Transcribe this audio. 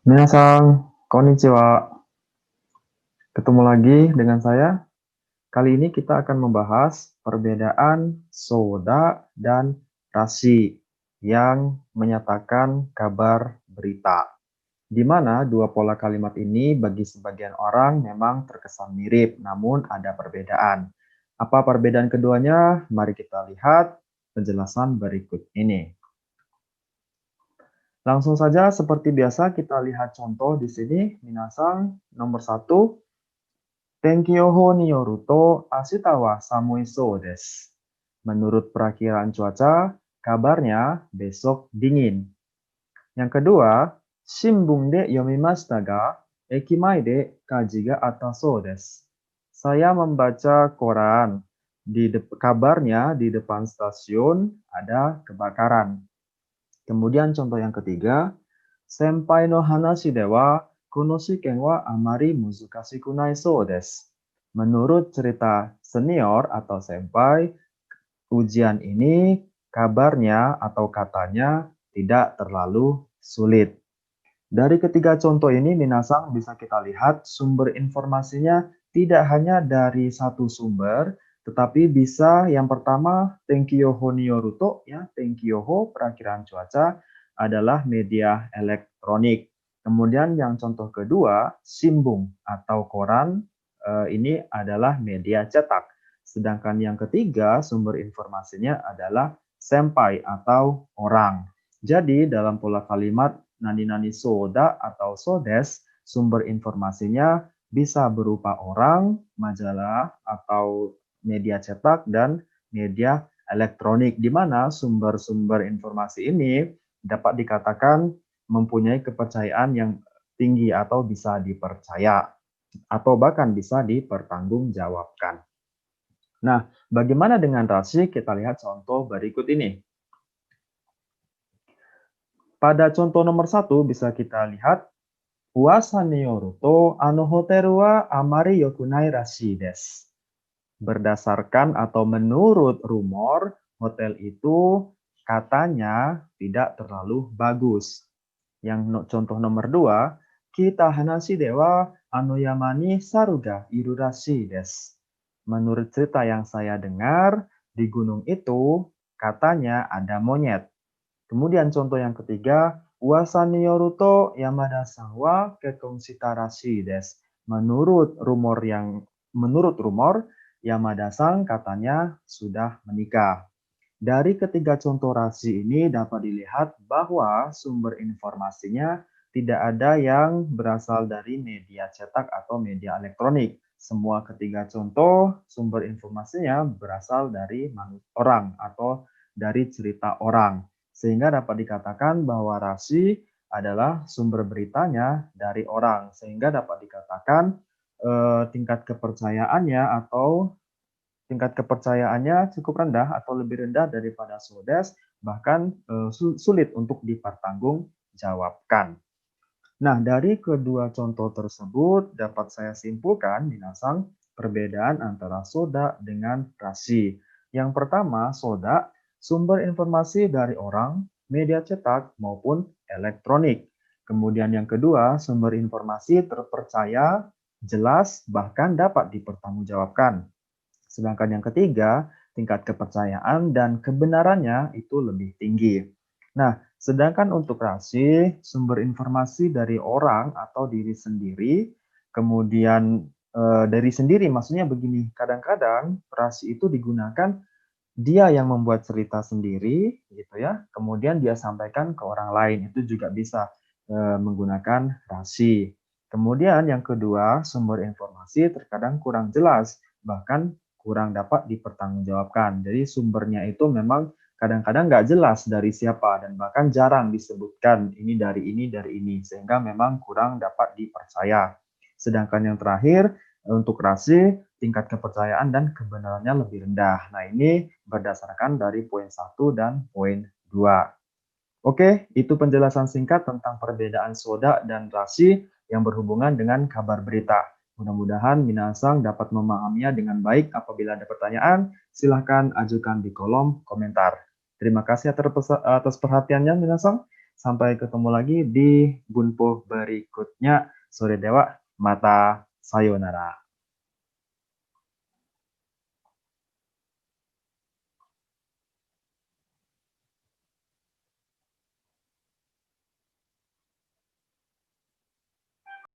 Minasan, konnichiwa. Ketemu lagi dengan saya. Kali ini kita akan membahas perbedaan soda dan rasi yang menyatakan kabar berita. Di mana dua pola kalimat ini bagi sebagian orang memang terkesan mirip, namun ada perbedaan. Apa perbedaan keduanya? Mari kita lihat penjelasan berikut ini. Langsung saja seperti biasa kita lihat contoh di sini. Minasan, nomor 1. Tenkyoho ni yoru to ashita wa samui sou desu. Menurut perakiraan cuaca, kabarnya besok dingin. Yang kedua, Shimbun de yomimashita ga eki mae de kaji ga atta sou desu. Saya membaca koran. Kabarnya di depan stasiun ada kebakaran. Kemudian contoh yang ketiga, Senpai no hanashi de wa kono shiken wa amari muzukashiku nai sou desu. Menurut cerita senior atau senpai, ujian ini kabarnya atau katanya tidak terlalu sulit. Dari ketiga contoh ini, minasan bisa kita lihat sumber informasinya tidak hanya dari satu sumber, tetapi bisa yang pertama Tenkyoho ni yoru to, ya, Tenkyoho perakiraan cuaca adalah media elektronik. Kemudian yang contoh kedua, Shimbun atau koran, ini adalah media cetak. Sedangkan yang ketiga, sumber informasinya adalah senpai atau orang. Jadi dalam pola kalimat nani-nani soda atau sodes, sumber informasinya bisa berupa orang, majalah, atau media cetak, dan media elektronik, di mana sumber-sumber informasi ini dapat dikatakan mempunyai kepercayaan yang tinggi atau bisa dipercaya, atau bahkan bisa dipertanggungjawabkan. Nah, bagaimana dengan rasi? Kita lihat contoh berikut ini. Pada contoh nomor 1 bisa kita lihat, Uwasa ni yoru to ano hoteru wa amari yokunai rashi desu. Berdasarkan atau menurut rumor, hotel itu katanya tidak terlalu bagus. Yang contoh nomor 2, kita hanashi dewa ano yamani saruga iru rashi desu. Menurut cerita yang saya dengar, di gunung itu katanya ada monyet. Kemudian contoh yang ketiga, Uwasa ni yoru to Yamada-san wa kekkon-shita rashi desu. Menurut rumor, Yamada-san katanya sudah menikah. Dari ketiga contoh rasi ini dapat dilihat bahwa sumber informasinya tidak ada yang berasal dari media cetak atau media elektronik. Semua ketiga contoh sumber informasinya berasal dari orang atau dari cerita orang. Sehingga dapat dikatakan bahwa rasi adalah sumber beritanya dari orang. Sehingga dapat dikatakan tingkat kepercayaannya cukup rendah atau lebih rendah daripada sodes, bahkan sulit untuk dipertanggungjawabkan. Nah, dari kedua contoh tersebut dapat saya simpulkan minasan perbedaan antara soda dengan rasi. Yang pertama, soda sumber informasi dari orang, media cetak maupun elektronik. Kemudian yang kedua, sumber informasi terpercaya, jelas, bahkan dapat dipertanggungjawabkan. Sedangkan yang ketiga, tingkat kepercayaan dan kebenarannya itu lebih tinggi. Nah, sedangkan untuk rasi, sumber informasi dari orang atau diri sendiri, kemudian dari sendiri maksudnya begini, kadang-kadang rasi itu digunakan dia yang membuat cerita sendiri, gitu ya, kemudian dia sampaikan ke orang lain, itu juga bisa menggunakan rasi. Kemudian yang kedua, sumber informasi terkadang kurang jelas, bahkan kurang dapat dipertanggungjawabkan. Jadi sumbernya itu memang kadang-kadang nggak jelas dari siapa dan bahkan jarang disebutkan ini dari ini, sehingga memang kurang dapat dipercaya. Sedangkan yang terakhir, untuk rasi, tingkat kepercayaan dan kebenarannya lebih rendah. Nah, ini berdasarkan dari poin 1 dan poin 2. Oke, itu penjelasan singkat tentang perbedaan soda dan rasi yang berhubungan dengan kabar berita. Mudah-mudahan Minasang dapat memahaminya dengan baik. Apabila ada pertanyaan, silahkan ajukan di kolom komentar. Terima kasih atas perhatiannya, Minasang. Sampai ketemu lagi di bunpo berikutnya. Sore dewa, mata sayonara.